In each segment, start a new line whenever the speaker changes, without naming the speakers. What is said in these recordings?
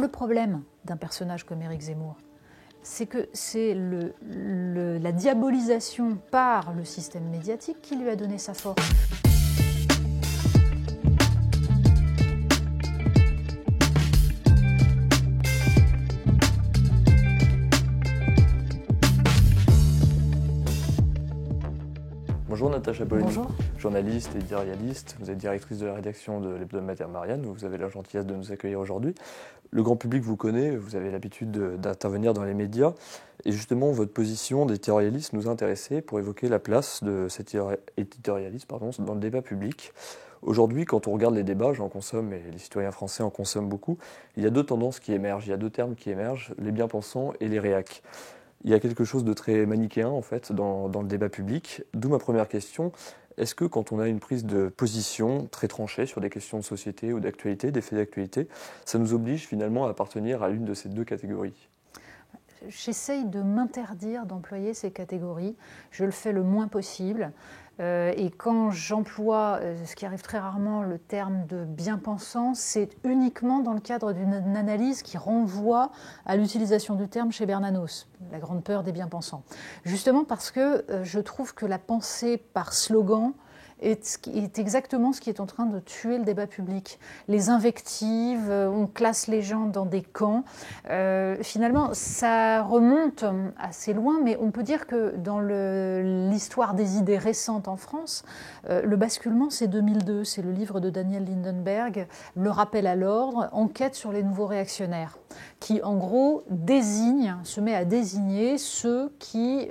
le problème d'un personnage comme Éric Zemmour, c'est que c'est la diabolisation par le système médiatique qui lui a donné sa force.
Bonjour Natacha Polony,
Bonjour.
Journaliste et éditorialiste, vous êtes directrice de la rédaction de l'hebdomadaire Marianne, vous avez la gentillesse de nous accueillir aujourd'hui. Le grand public vous connaît, vous avez l'habitude d'intervenir dans les médias, et justement votre position d'éditorialiste nous a intéressés pour évoquer la place de cet éditorialiste dans le débat public. Aujourd'hui, quand on regarde les débats, j'en consomme et les citoyens français en consomment beaucoup, il y a deux tendances qui émergent, il y a deux termes qui émergent, les bien-pensants et les réacs. Il y a quelque chose de très manichéen en fait dans le débat public, d'où ma première question. Est-ce que quand on a une prise de position très tranchée sur des questions de société ou d'actualité, des faits d'actualité, ça nous oblige finalement à appartenir à l'une de ces deux catégories ?
J'essaye de m'interdire d'employer ces catégories, je le fais le moins possible. Et quand j'emploie, ce qui arrive très rarement, le terme de bien-pensant, c'est uniquement dans le cadre d'une analyse qui renvoie à l'utilisation du terme chez Bernanos, la grande peur des bien-pensants. Justement parce que je trouve que la pensée par slogan est exactement ce qui est en train de tuer le débat public. Les invectives, on classe les gens dans des camps. Finalement, ça remonte assez loin, mais on peut dire que dans l'histoire des idées récentes en France, le basculement, c'est 2002. C'est le livre de Daniel Lindenberg, Le rappel à l'ordre, enquête sur les nouveaux réactionnaires, qui en gros se met à désigner ceux qui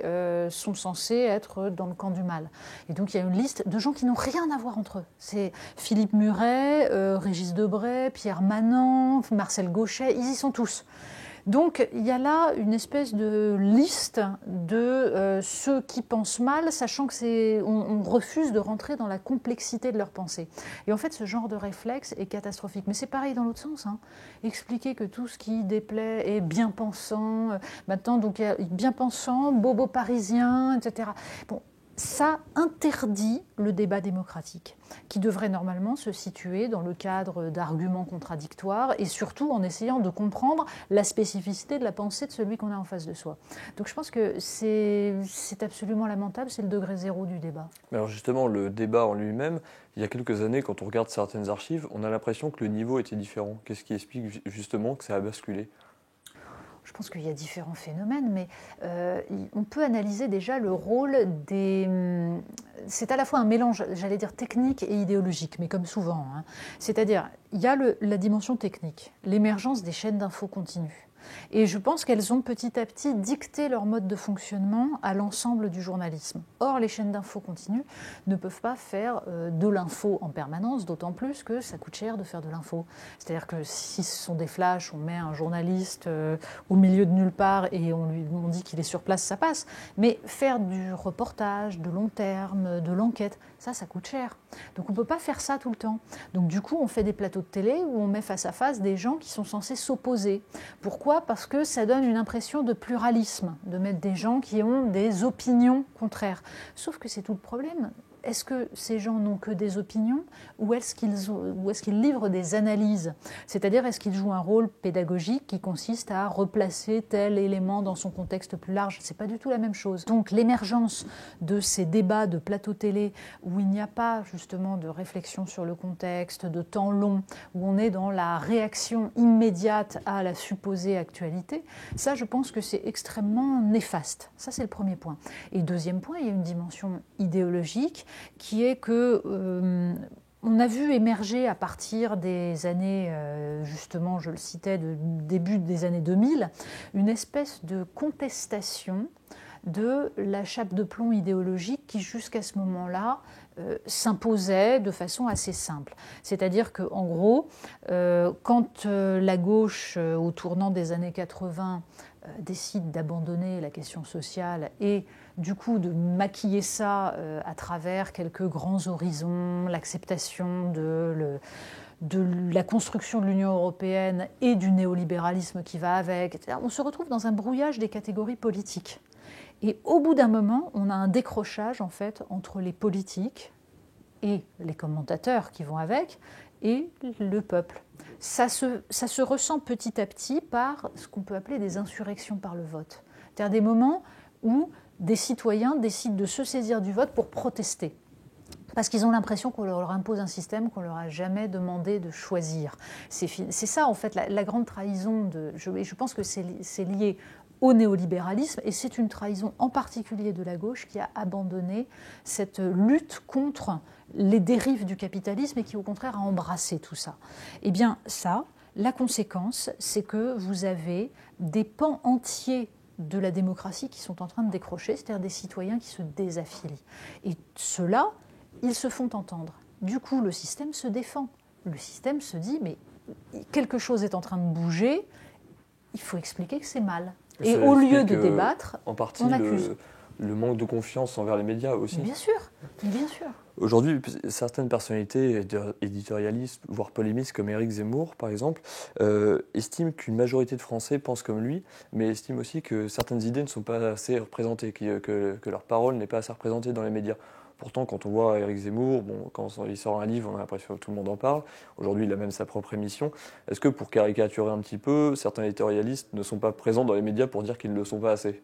sont censés être dans le camp du mal. Et donc il y a une liste de gens qui n'ont rien à voir entre eux. C'est Philippe Muret, Régis Debray, Pierre Manant, Marcel Gauchet, ils y sont tous. Donc il y a là une espèce de liste de ceux qui pensent mal, sachant que on refuse de rentrer dans la complexité de leur pensée. Et en fait, ce genre de réflexe est catastrophique. Mais c'est pareil dans l'autre sens. Expliquer que tout ce qui déplaît est bien pensant. Maintenant, donc il y a bien pensant, bobo parisien, etc. Bon. Ça interdit le débat démocratique, qui devrait normalement se situer dans le cadre d'arguments contradictoires et surtout en essayant de comprendre la spécificité de la pensée de celui qu'on a en face de soi. Donc je pense que c'est absolument lamentable, c'est le degré zéro du débat.
Mais alors justement, le débat en lui-même, il y a quelques années, quand on regarde certaines archives, on a l'impression que le niveau était différent. Qu'est-ce qui explique justement que ça a basculé ?
Je pense qu'il y a différents phénomènes, mais on peut analyser déjà le rôle des... C'est à la fois un mélange, j'allais dire, technique et idéologique, mais comme souvent. C'est-à-dire, il y a la dimension technique, l'émergence des chaînes d'infos continues. Et je pense qu'elles ont petit à petit dicté leur mode de fonctionnement à l'ensemble du journalisme. Or, les chaînes d'infos continues ne peuvent pas faire de l'info en permanence, d'autant plus que ça coûte cher de faire de l'info. C'est-à-dire que si ce sont des flashs, on met un journaliste au milieu de nulle part et on dit qu'il est sur place, ça passe. Mais faire du reportage, de long terme, de l'enquête, ça coûte cher. Donc on ne peut pas faire ça tout le temps. Donc du coup, on fait des plateaux de télé où on met face à face des gens qui sont censés s'opposer. Pourquoi ? Parce que ça donne une impression de pluralisme, de mettre des gens qui ont des opinions contraires. Sauf que c'est tout le problème. Est-ce que ces gens n'ont que des opinions ou est-ce qu'ils livrent des analyses ? C'est-à-dire, est-ce qu'ils jouent un rôle pédagogique qui consiste à replacer tel élément dans son contexte plus large ? Ce n'est pas du tout la même chose. Donc l'émergence de ces débats de plateau télé où il n'y a pas justement de réflexion sur le contexte, de temps long, où on est dans la réaction immédiate à la supposée actualité, ça je pense que c'est extrêmement néfaste. Ça c'est le premier point. Et deuxième point, il y a une dimension idéologique qui est que on a vu émerger à partir des années, justement, je le citais, début des années 2000, une espèce de contestation de la chape de plomb idéologique qui, jusqu'à ce moment-là, s'imposait de façon assez simple. C'est-à-dire qu'en gros, quand la gauche, au tournant des années 80, décide d'abandonner la question sociale et du coup de maquiller ça à travers quelques grands horizons, l'acceptation de la construction de l'Union européenne et du néolibéralisme qui va avec, etc. On se retrouve dans un brouillage des catégories politiques. Et au bout d'un moment, on a un décrochage en fait entre les politiques et les commentateurs qui vont avec, et le peuple. Ça se ressent petit à petit par ce qu'on peut appeler des insurrections par le vote. C'est-à-dire des moments où des citoyens décident de se saisir du vote pour protester. Parce qu'ils ont l'impression qu'on leur impose un système qu'on leur a jamais demandé de choisir. C'est ça, en fait, la grande trahison. Je pense que c'est lié au néolibéralisme, et c'est une trahison en particulier de la gauche qui a abandonné cette lutte contre les dérives du capitalisme et qui, au contraire, a embrassé tout ça. Eh bien, ça, la conséquence, c'est que vous avez des pans entiers de la démocratie qui sont en train de décrocher, c'est-à-dire des citoyens qui se désaffilient. Et ceux-là, ils se font entendre. Du coup, le système se défend. Le système se dit, mais quelque chose est en train de bouger, il faut expliquer que c'est mal. Et au lieu de débattre,
en partie,
on accuse.
Le manque de confiance envers les médias aussi.
Bien sûr, bien sûr.
Aujourd'hui, certaines personnalités éditorialistes, voire polémistes, comme Éric Zemmour, par exemple, estiment qu'une majorité de Français pensent comme lui, mais estiment aussi que certaines idées ne sont pas assez représentées, que leur parole n'est pas assez représentée dans les médias. Pourtant, quand on voit Éric Zemmour, quand il sort un livre, on a l'impression que tout le monde en parle. Aujourd'hui, il a même sa propre émission. Est-ce que, pour caricaturer un petit peu, certains éditorialistes ne sont pas présents dans les médias pour dire qu'ils ne le sont pas assez ?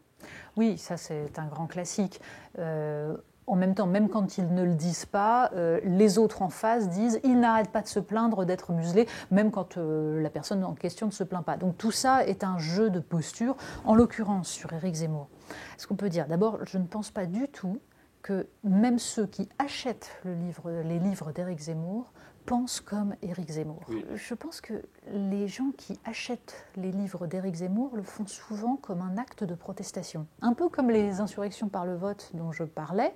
Oui, ça c'est un grand classique. En même temps, même quand ils ne le disent pas, les autres en face disent « ils n'arrêtent pas de se plaindre d'être muselés », même quand la personne en question ne se plaint pas. Donc tout ça est un jeu de posture, en l'occurrence sur Éric Zemmour. Ce qu'on peut dire, d'abord, je ne pense pas du tout que même ceux qui achètent les livres d'Éric Zemmour pensent comme Éric Zemmour. Oui. Je pense que les gens qui achètent les livres d'Éric Zemmour le font souvent comme un acte de protestation. Un peu comme les insurrections par le vote dont je parlais.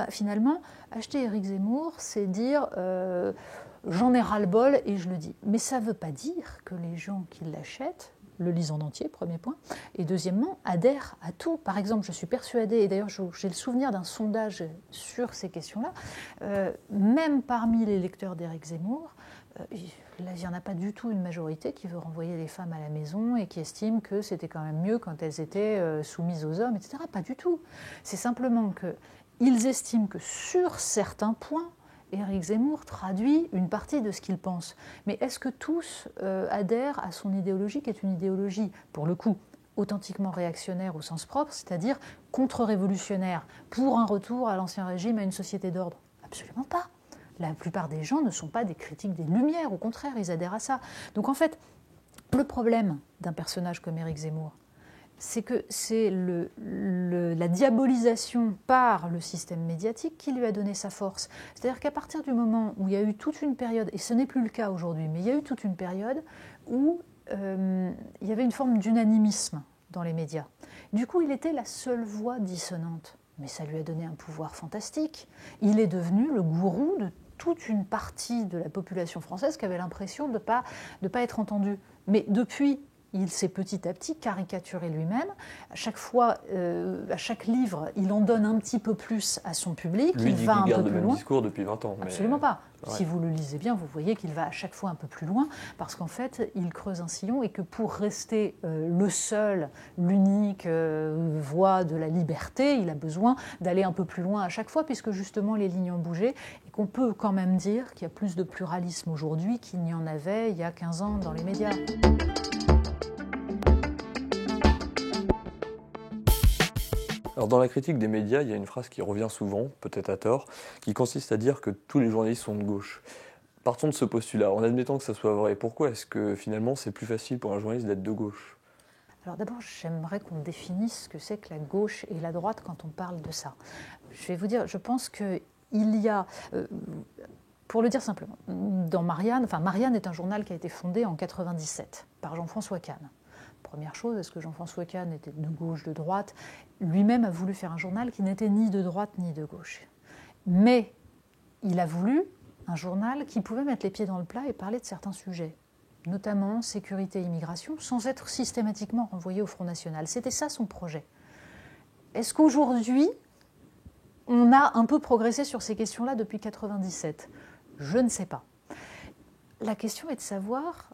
Finalement, acheter Éric Zemmour, c'est dire j'en ai ras-le-bol et je le dis. Mais ça ne veut pas dire que les gens qui l'achètent le lisent en entier, premier point, et deuxièmement, adhèrent à tout. Par exemple, je suis persuadée, et d'ailleurs j'ai le souvenir d'un sondage sur ces questions-là, même parmi les lecteurs d'Éric Zemmour, il n'y en a pas du tout une majorité qui veut renvoyer les femmes à la maison et qui estime que c'était quand même mieux quand elles étaient soumises aux hommes, etc. Pas du tout. C'est simplement qu'ils estiment que sur certains points, Éric Zemmour traduit une partie de ce qu'il pense. Mais est-ce que tous adhèrent à son idéologie, qui est une idéologie, pour le coup, authentiquement réactionnaire au sens propre, c'est-à-dire contre-révolutionnaire, pour un retour à l'ancien régime, à une société d'ordre? Absolument pas. La plupart des gens ne sont pas des critiques des Lumières, au contraire, ils adhèrent à ça. Donc en fait, le problème d'un personnage comme Éric Zemmour, c'est que c'est la diabolisation par le système médiatique qui lui a donné sa force. C'est-à-dire qu'à partir du moment où il y a eu toute une période, et ce n'est plus le cas aujourd'hui, mais il y a eu toute une période où il y avait une forme d'unanimisme dans les médias. Du coup, il était la seule voix dissonante. Mais ça lui a donné un pouvoir fantastique. Il est devenu le gourou de toute une partie de la population française qui avait l'impression de ne pas être entendue. Mais depuis, il s'est petit à petit caricaturé lui-même. À chaque fois, à chaque livre, il en donne un petit peu plus à son public.
Il va un peu plus loin. Il garde le même discours depuis 20 ans.
Absolument pas. Ouais. Si vous le lisez bien, vous voyez qu'il va à chaque fois un peu plus loin, parce qu'en fait, il creuse un sillon et que pour rester le seul, l'unique voie de la liberté, il a besoin d'aller un peu plus loin à chaque fois, puisque justement les lignes ont bougé, et qu'on peut quand même dire qu'il y a plus de pluralisme aujourd'hui qu'il n'y en avait il y a 15 ans dans les médias.
Alors dans la critique des médias, il y a une phrase qui revient souvent, peut-être à tort, qui consiste à dire que tous les journalistes sont de gauche. Partons de ce postulat, en admettant que ça soit vrai, pourquoi est-ce que finalement c'est plus facile pour un journaliste d'être de gauche ?
Alors d'abord, j'aimerais qu'on définisse ce que c'est que la gauche et la droite quand on parle de ça. Je vais vous dire, je pense qu'il y a... Pour le dire simplement, dans Marianne est un journal qui a été fondé en 1997 par Jean-François Kahn. Première chose, est-ce que Jean-François Kahn était de gauche, de droite? Lui-même a voulu faire un journal qui n'était ni de droite ni de gauche. Mais il a voulu un journal qui pouvait mettre les pieds dans le plat et parler de certains sujets, notamment sécurité et immigration, sans être systématiquement renvoyé au Front National. C'était ça son projet. Est-ce qu'aujourd'hui, on a un peu progressé sur ces questions-là depuis 1997? Je ne sais pas. La question est de savoir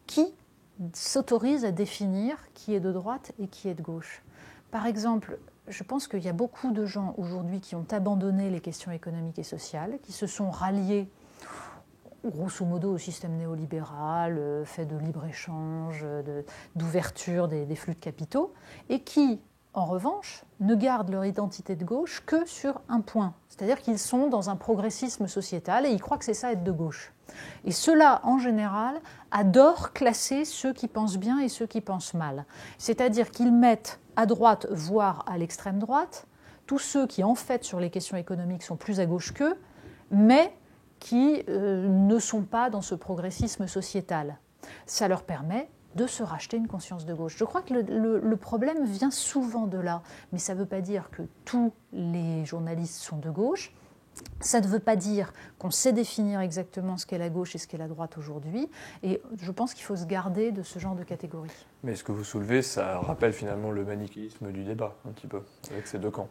qui s'autorise à définir qui est de droite et qui est de gauche. Par exemple, je pense qu'il y a beaucoup de gens aujourd'hui qui ont abandonné les questions économiques et sociales, qui se sont ralliés, grosso modo au système néolibéral, fait de libre-échange, d'ouverture des flux de capitaux, et qui, en revanche, ne gardent leur identité de gauche que sur un point. C'est-à-dire qu'ils sont dans un progressisme sociétal et ils croient que c'est ça être de gauche. Et ceux-là, en général, adorent classer ceux qui pensent bien et ceux qui pensent mal. C'est-à-dire qu'ils mettent à droite, voire à l'extrême droite, tous ceux qui, en fait, sur les questions économiques, sont plus à gauche qu'eux, mais qui ne sont pas dans ce progressisme sociétal. Ça leur permet de se racheter une conscience de gauche. Je crois que le problème vient souvent de là, mais ça ne veut pas dire que tous les journalistes sont de gauche, ça ne veut pas dire qu'on sait définir exactement ce qu'est la gauche et ce qu'est la droite aujourd'hui, et je pense qu'il faut se garder de ce genre de catégorie.
Mais ce que vous soulevez, ça rappelle finalement le manichéisme du débat, un petit peu, avec ces deux camps.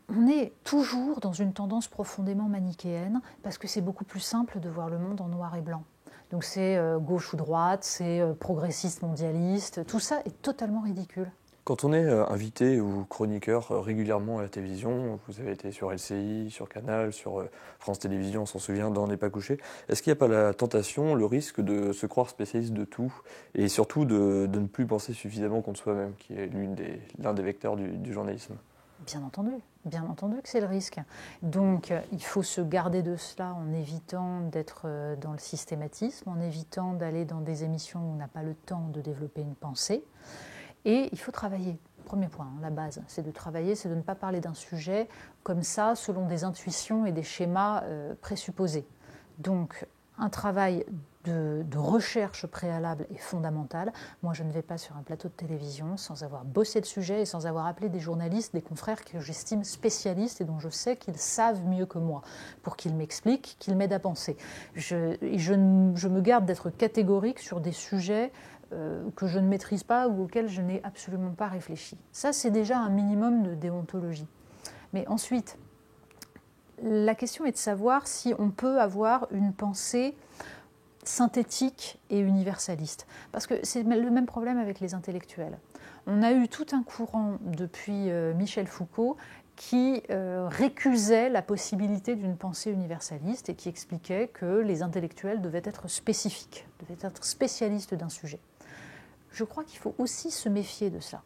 On est toujours dans une tendance profondément manichéenne, parce que c'est beaucoup plus simple de voir le monde en noir et blanc. Donc c'est gauche ou droite, c'est progressiste, mondialiste, tout ça est totalement ridicule.
Quand on est invité ou chroniqueur régulièrement à la télévision, vous avez été sur LCI, sur Canal, sur France Télévisions, on s'en souvient, dans On n'est pas couché, est-ce qu'il n'y a pas la tentation, le risque de se croire spécialiste de tout et surtout de ne plus penser suffisamment contre soi-même, qui est l'un des vecteurs du journalisme ?
Bien entendu que c'est le risque. Donc il faut se garder de cela en évitant d'être dans le systématisme, en évitant d'aller dans des émissions où on n'a pas le temps de développer une pensée. Et il faut travailler. Premier point, la base, c'est de travailler, c'est de ne pas parler d'un sujet comme ça, selon des intuitions et des schémas présupposés. Donc un travail de recherche préalable est fondamental. Moi, je ne vais pas sur un plateau de télévision sans avoir bossé le sujet et sans avoir appelé des journalistes, des confrères que j'estime spécialistes et dont je sais qu'ils savent mieux que moi, pour qu'ils m'expliquent, qu'ils m'aident à penser. Je me garde d'être catégorique sur des sujets que je ne maîtrise pas ou auxquels je n'ai absolument pas réfléchi. Ça, c'est déjà un minimum de déontologie. Mais ensuite, la question est de savoir si on peut avoir une pensée synthétique et universaliste. Parce que c'est le même problème avec les intellectuels. On a eu tout un courant depuis Michel Foucault qui récusait la possibilité d'une pensée universaliste et qui expliquait que les intellectuels devaient être spécifiques, devaient être spécialistes d'un sujet. Je crois qu'il faut aussi se méfier de ça.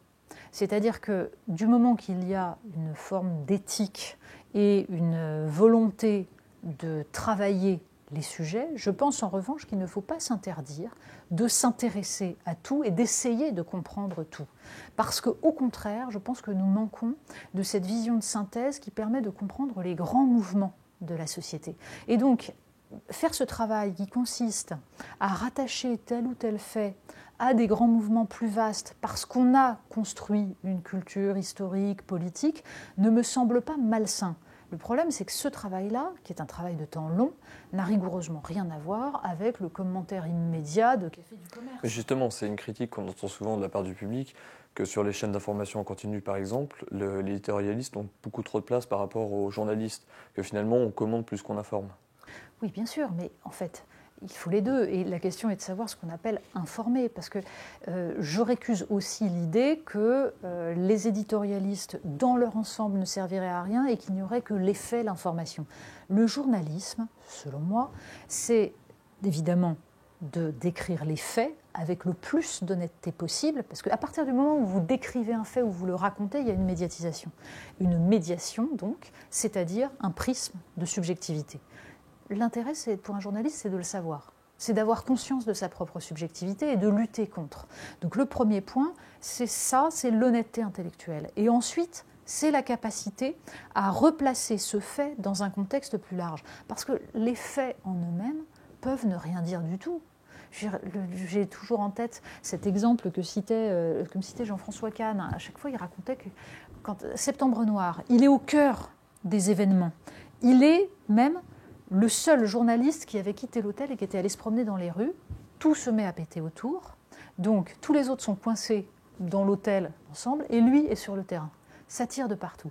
C'est-à-dire que du moment qu'il y a une forme d'éthique et une volonté de travailler les sujets, je pense en revanche qu'il ne faut pas s'interdire de s'intéresser à tout et d'essayer de comprendre tout. Parce qu'au contraire, je pense que nous manquons de cette vision de synthèse qui permet de comprendre les grands mouvements de la société. Et donc, faire ce travail qui consiste à rattacher tel ou tel fait à des grands mouvements plus vastes parce qu'on a construit une culture historique, politique, ne me semble pas malsain. Le problème, c'est que ce travail-là, qui est un travail de temps long, n'a rigoureusement rien à voir avec le commentaire immédiat de Café du Commerce.
Mais justement, c'est une critique qu'on entend souvent de la part du public, que sur les chaînes d'information en continu, par exemple, les éditorialistes ont beaucoup trop de place par rapport aux journalistes, que finalement, on commande plus qu'on informe.
Oui, bien sûr, mais en fait, il faut les deux. Et la question est de savoir ce qu'on appelle informer. Parce que je récuse aussi l'idée que les éditorialistes, dans leur ensemble, ne serviraient à rien et qu'il n'y aurait que l'effet, l'information. Le journalisme, selon moi, c'est évidemment de décrire les faits avec le plus d'honnêteté possible, parce qu'à partir du moment où vous décrivez un fait ou vous le racontez, il y a une médiatisation. Une médiation, donc, c'est-à-dire un prisme de subjectivité. L'intérêt, pour un journaliste, c'est de le savoir. C'est d'avoir conscience de sa propre subjectivité et de lutter contre. Donc le premier point, c'est ça, c'est l'honnêteté intellectuelle. Et ensuite, c'est la capacité à replacer ce fait dans un contexte plus large. Parce que les faits en eux-mêmes peuvent ne rien dire du tout. J'ai toujours en tête cet exemple que me citait Jean-François Kahn. À chaque fois, il racontait que Septembre Noir, il est au cœur des événements. Il est même le seul journaliste qui avait quitté l'hôtel et qui était allé se promener dans les rues. Tout se met à péter autour. Donc, tous les autres sont coincés dans l'hôtel ensemble et lui est sur le terrain. Ça tire de partout.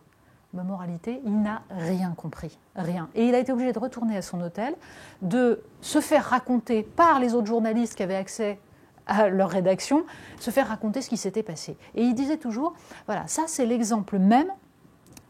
Ma moralité, il n'a rien compris. Rien. Et il a été obligé de retourner à son hôtel, de se faire raconter par les autres journalistes qui avaient accès à leur rédaction, se faire raconter ce qui s'était passé. Et il disait toujours, voilà, ça c'est l'exemple même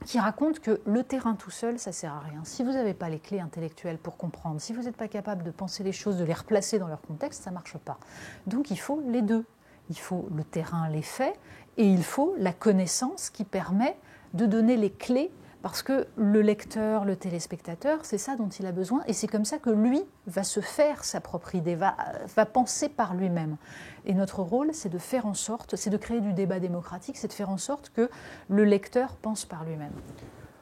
qui raconte que le terrain tout seul, ça ne sert à rien. Si vous n'avez pas les clés intellectuelles pour comprendre, si vous n'êtes pas capable de penser les choses, de les replacer dans leur contexte, ça ne marche pas. Donc il faut les deux. Il faut le terrain, les faits, et il faut la connaissance qui permet de donner les clés, parce que le lecteur, le téléspectateur, c'est ça dont il a besoin, et c'est comme ça que lui va se faire sa propre idée, va penser par lui-même. Et notre rôle, c'est de faire en sorte, c'est de créer du débat démocratique, c'est de faire en sorte que le lecteur pense par lui-même.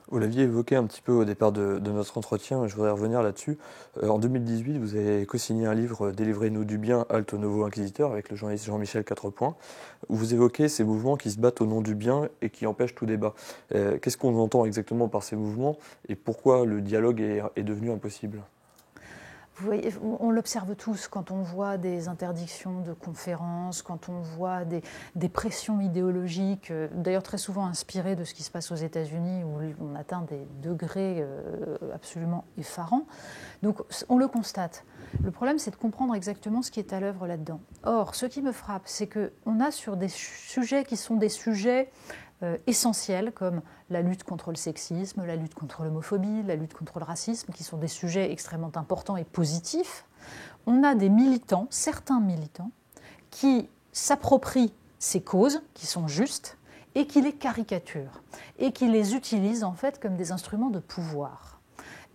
Vous l'aviez évoqué un petit peu au départ de notre entretien, et je voudrais revenir là-dessus. En 2018, vous avez co-signé un livre, Délivrez-nous du bien, halte au nouveau inquisiteur, avec le journaliste Jean-Michel Quatrepoint, où vous évoquez ces mouvements qui se battent au nom du bien et qui empêchent tout débat. Qu'est-ce qu'on entend exactement par ces mouvements et pourquoi le dialogue est devenu impossible ?
Vous voyez, on l'observe tous quand on voit des interdictions de conférences, quand on voit des pressions idéologiques, d'ailleurs très souvent inspirées de ce qui se passe aux États-Unis où on atteint des degrés absolument effarants. Donc on le constate. Le problème, c'est de comprendre exactement ce qui est à l'œuvre là-dedans. Or, ce qui me frappe, c'est qu'on a sur des sujets qui sont des sujets essentiels comme la lutte contre le sexisme, la lutte contre l'homophobie, la lutte contre le racisme, qui sont des sujets extrêmement importants et positifs, on a des militants, certains militants, qui s'approprient ces causes, qui sont justes, et qui les caricaturent, et qui les utilisent en fait comme des instruments de pouvoir.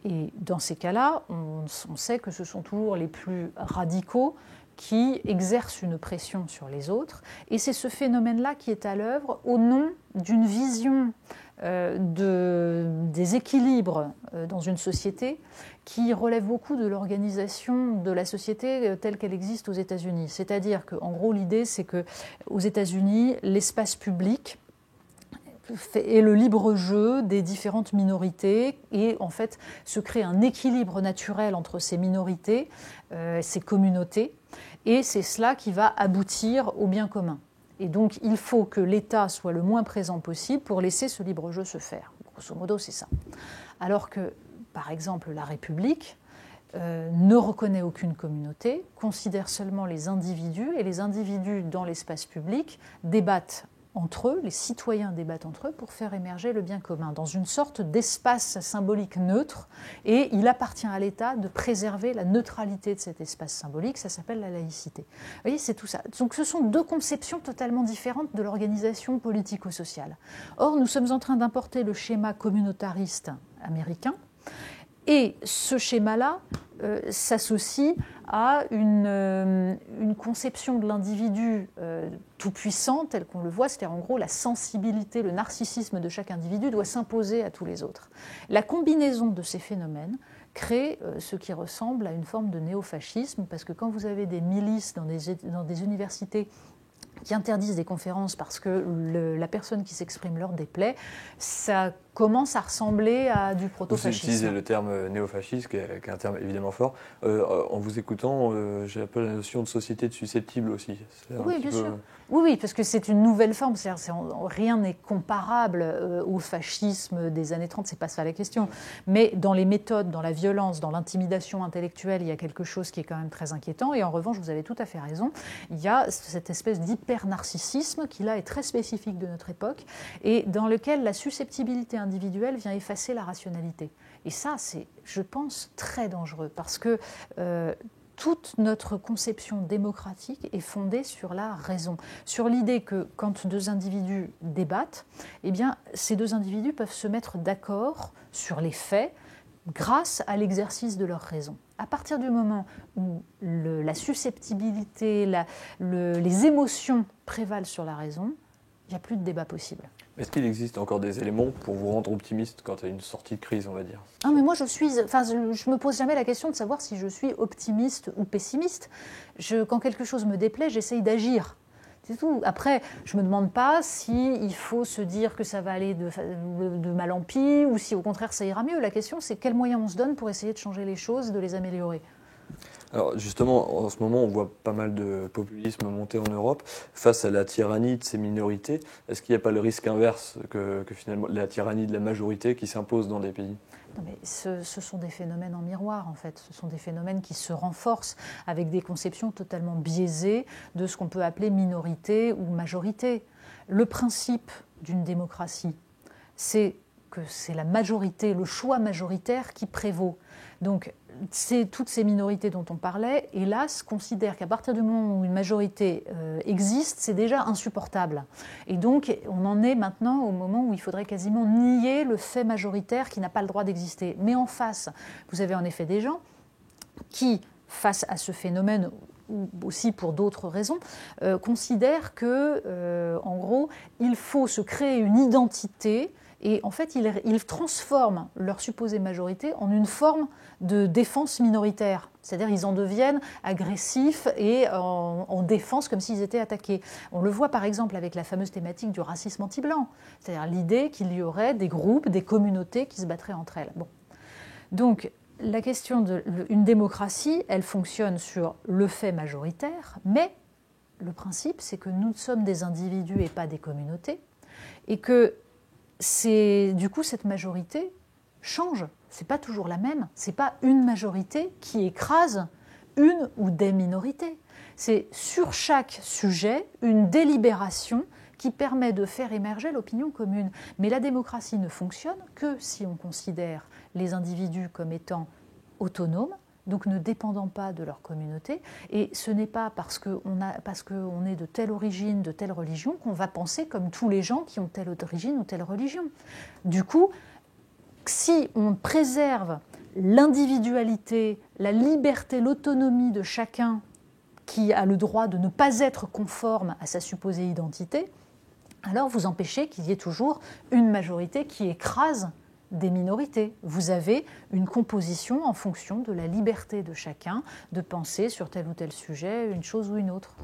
Et dans ces cas-là, on sait que ce sont toujours les plus radicaux qui exercent une pression sur les autres. Et c'est ce phénomène-là qui est à l'œuvre au nom d'une vision des équilibres dans une société qui relève beaucoup de l'organisation de la société telle qu'elle existe aux États-Unis. C'est-à-dire qu'en gros, l'idée, c'est qu'aux États-Unis, l'espace public est le libre jeu des différentes minorités et en fait se crée un équilibre naturel entre ces minorités, ces communautés, et c'est cela qui va aboutir au bien commun. Et donc il faut que l'État soit le moins présent possible pour laisser ce libre jeu se faire. Grosso modo, c'est ça. Alors que, par exemple, la République ne reconnaît aucune communauté, considère seulement les individus, et les individus dans l'espace public débattent entre eux, les citoyens débattent entre eux pour faire émerger le bien commun, dans une sorte d'espace symbolique neutre, et il appartient à l'État de préserver la neutralité de cet espace symbolique, ça s'appelle la laïcité. Vous voyez, c'est tout ça. Donc ce sont deux conceptions totalement différentes de l'organisation politico-sociale. Or, nous sommes en train d'importer le schéma communautariste américain, et ce schéma-là s'associe à une conception de l'individu tout-puissant, tel qu'on le voit, c'est-à-dire en gros la sensibilité, le narcissisme de chaque individu doit s'imposer à tous les autres. La combinaison de ces phénomènes crée ce qui ressemble à une forme de néofascisme, parce que quand vous avez des milices dans des universités qui interdisent des conférences parce que la personne qui s'exprime leur déplaît, ça commence à ressembler à du proto-fascisme.
Vous utilisez le terme néofasciste, qui est un terme évidemment fort. En vous écoutant, j'ai un peu la notion de société de susceptible aussi.
Oui, bien sûr. Oui, parce que c'est une nouvelle forme. Rien n'est comparable au fascisme des années 30, c'est pas ça la question. Mais dans les méthodes, dans la violence, dans l'intimidation intellectuelle, il y a quelque chose qui est quand même très inquiétant. Et en revanche, vous avez tout à fait raison, il y a cette espèce d'hyper-narcissisme qui là est très spécifique de notre époque et dans lequel la susceptibilité individuelle vient effacer la rationalité. Et ça, c'est, je pense, très dangereux parce que toute notre conception démocratique est fondée sur la raison, sur l'idée que quand deux individus débattent, eh bien, ces deux individus peuvent se mettre d'accord sur les faits grâce à l'exercice de leur raison. À partir du moment où la susceptibilité, les émotions prévalent sur la raison, il n'y a plus de débat possible.
Est-ce qu'il existe encore des éléments pour vous rendre optimiste quand il y a une sortie de crise, on va dire ?
Ah, mais moi, je me pose jamais la question de savoir si je suis optimiste ou pessimiste. Quand quelque chose me déplaît, j'essaye d'agir. C'est tout. Après, je ne me demande pas s'il faut se dire que ça va aller de mal en pis ou si au contraire ça ira mieux. La question, c'est quels moyens on se donne pour essayer de changer les choses, de les améliorer.
Alors justement, en ce moment, on voit pas mal de populisme monter en Europe face à la tyrannie de ces minorités. Est-ce qu'il n'y a pas le risque inverse que finalement la tyrannie de la majorité qui s'impose dans des pays ?
Non, mais ce sont des phénomènes en miroir, en fait. Ce sont des phénomènes qui se renforcent avec des conceptions totalement biaisées de ce qu'on peut appeler minorité ou majorité. Le principe d'une démocratie, c'est que c'est la majorité, le choix majoritaire qui prévaut. Donc, toutes ces minorités dont on parlait, hélas, considèrent qu'à partir du moment où une majorité existe, c'est déjà insupportable. Et donc, on en est maintenant au moment où il faudrait quasiment nier le fait majoritaire qui n'a pas le droit d'exister. Mais en face, vous avez en effet des gens qui, face à ce phénomène, ou aussi pour d'autres raisons, considèrent que, en gros, il faut se créer une identité. Et en fait, ils transforment leur supposée majorité en une forme de défense minoritaire. C'est-à-dire qu'ils en deviennent agressifs et en défense comme s'ils étaient attaqués. On le voit par exemple avec la fameuse thématique du racisme anti-blanc. C'est-à-dire l'idée qu'il y aurait des groupes, des communautés qui se battraient entre elles. Bon. Donc, la question d'une démocratie, elle fonctionne sur le fait majoritaire, mais le principe, c'est que nous sommes des individus et pas des communautés, et que du coup, cette majorité change. Ce n'est pas toujours la même. Ce n'est pas une majorité qui écrase une ou des minorités. C'est sur chaque sujet une délibération qui permet de faire émerger l'opinion commune. Mais la démocratie ne fonctionne que si on considère les individus comme étant autonomes, donc ne dépendant pas de leur communauté. Et ce n'est pas parce qu'on est de telle origine, de telle religion, qu'on va penser comme tous les gens qui ont telle origine ou telle religion. Du coup, si on préserve l'individualité, la liberté, l'autonomie de chacun qui a le droit de ne pas être conforme à sa supposée identité, alors vous empêchez qu'il y ait toujours une majorité qui écrase des minorités. Vous avez une composition en fonction de la liberté de chacun de penser sur tel ou tel sujet, une chose ou une autre.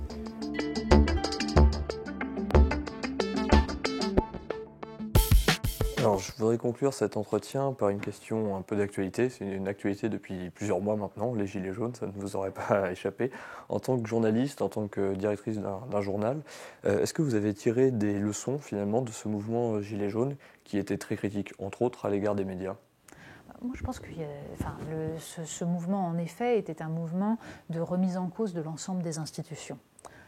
Alors, je voudrais conclure cet entretien par une question un peu d'actualité. C'est une actualité depuis plusieurs mois maintenant, les Gilets jaunes, ça ne vous aurait pas échappé. En tant que journaliste, en tant que directrice d'un journal, est-ce que vous avez tiré des leçons finalement de ce mouvement Gilets jaunes qui était très critique, entre autres à l'égard des médias ?
Moi, je pense que ce mouvement, en effet, était un mouvement de remise en cause de l'ensemble des institutions,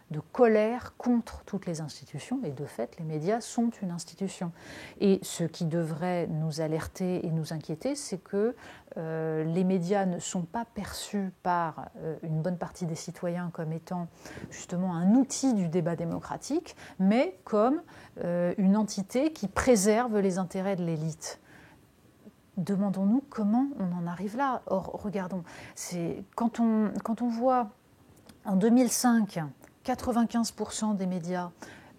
de colère contre toutes les institutions, et de fait, les médias sont une institution. Et ce qui devrait nous alerter et nous inquiéter, c'est que les médias ne sont pas perçus par une bonne partie des citoyens comme étant justement un outil du débat démocratique, mais comme une entité qui préserve les intérêts de l'élite. Demandons-nous comment on en arrive là. Or, regardons, quand on voit en 2005 95% des médias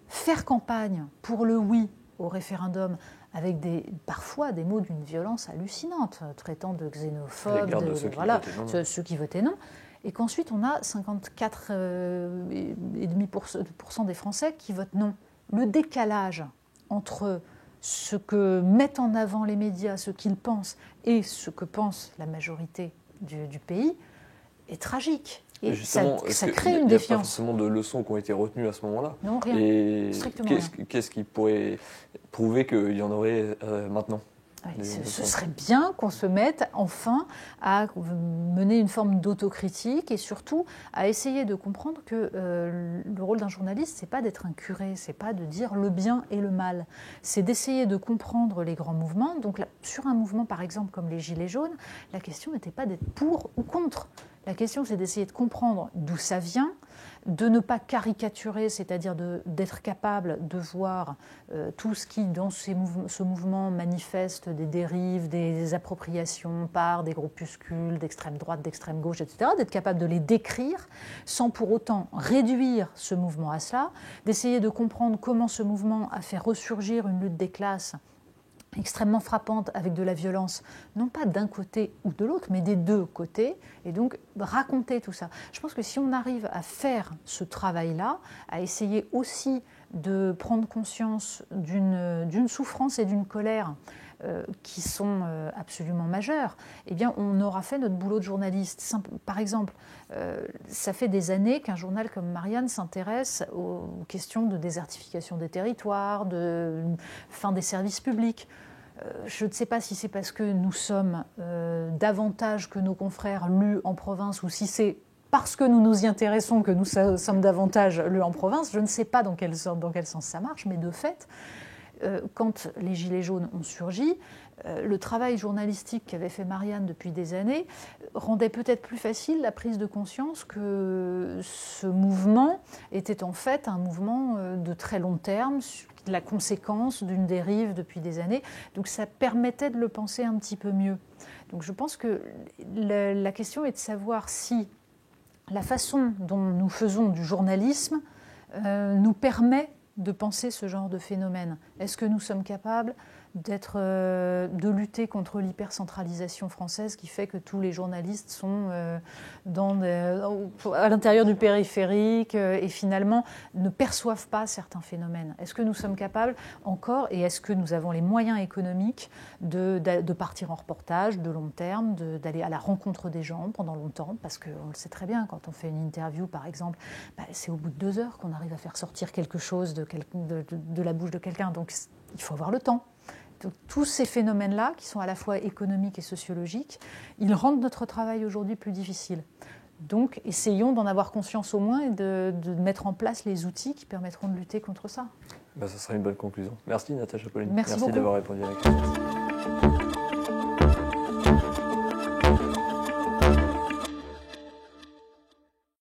faire campagne pour le oui au référendum avec parfois des mots d'une violence hallucinante, traitant de xénophobes, ceux qui votaient non, et qu'ensuite on a 54,5% des Français qui votent non. Le décalage entre ce que mettent en avant les médias, ce qu'ils pensent, et ce que pense la majorité du pays est tragique. Et ça crée une défiance. Il n'y a pas
forcément de leçons qui ont été retenues à ce moment-là.
Non, rien.
Et
strictement rien.
Qu'est-ce qui pourrait prouver qu'il y en aurait maintenant ?
Oui, ce serait bien qu'on se mette enfin à mener une forme d'autocritique et surtout à essayer de comprendre que le rôle d'un journaliste, c'est pas d'être un curé, c'est pas de dire le bien et le mal, c'est d'essayer de comprendre les grands mouvements. Donc là, sur un mouvement par exemple comme les Gilets jaunes, la question n'était pas d'être pour ou contre. La question, c'est d'essayer de comprendre d'où ça vient, de ne pas caricaturer, c'est-à-dire d'être capable de voir tout ce qui, dans ce mouvement, manifeste des dérives, des appropriations par des groupuscules d'extrême droite, d'extrême gauche, etc., d'être capable de les décrire sans pour autant réduire ce mouvement à cela, d'essayer de comprendre comment ce mouvement a fait ressurgir une lutte des classes extrêmement frappante avec de la violence, non pas d'un côté ou de l'autre, mais des deux côtés, et donc raconter tout ça. Je pense que si on arrive à faire ce travail-là, à essayer aussi de prendre conscience d'une souffrance et d'une colère qui sont absolument majeures, eh bien on aura fait notre boulot de journaliste. Par exemple, ça fait des années qu'un journal comme Marianne s'intéresse aux questions de désertification des territoires, de fin des services publics. Je ne sais pas si c'est parce que nous sommes davantage que nos confrères lus en province ou si c'est parce que nous nous y intéressons que nous sommes davantage lus en province. Je ne sais pas dans quel sens ça marche, mais de fait, quand les Gilets jaunes ont surgi, le travail journalistique qu'avait fait Marianne depuis des années rendait peut-être plus facile la prise de conscience que ce mouvement était en fait un mouvement de très long terme, la conséquence d'une dérive depuis des années. Donc ça permettait de le penser un petit peu mieux. Donc je pense que la question est de savoir si la façon dont nous faisons du journalisme nous permet de penser ce genre de phénomène. Est-ce que nous sommes capables de lutter contre l'hypercentralisation française qui fait que tous les journalistes sont à l'intérieur du périphérique et finalement ne perçoivent pas certains phénomènes? Est-ce que nous sommes capables encore, et est-ce que nous avons les moyens économiques de partir en reportage de long terme, d'aller à la rencontre des gens pendant longtemps? Parce qu'on le sait très bien, quand on fait une interview par exemple, c'est au bout de 2 heures qu'on arrive à faire sortir quelque chose de la bouche de quelqu'un. Donc il faut avoir le temps. Donc, tous ces phénomènes-là, qui sont à la fois économiques et sociologiques, ils rendent notre travail aujourd'hui plus difficile. Donc, essayons d'en avoir conscience au moins et de mettre en place les outils qui permettront de lutter contre ça.
Ça sera une bonne conclusion. Merci Natacha Polony.
Merci beaucoup
d'avoir répondu à la question.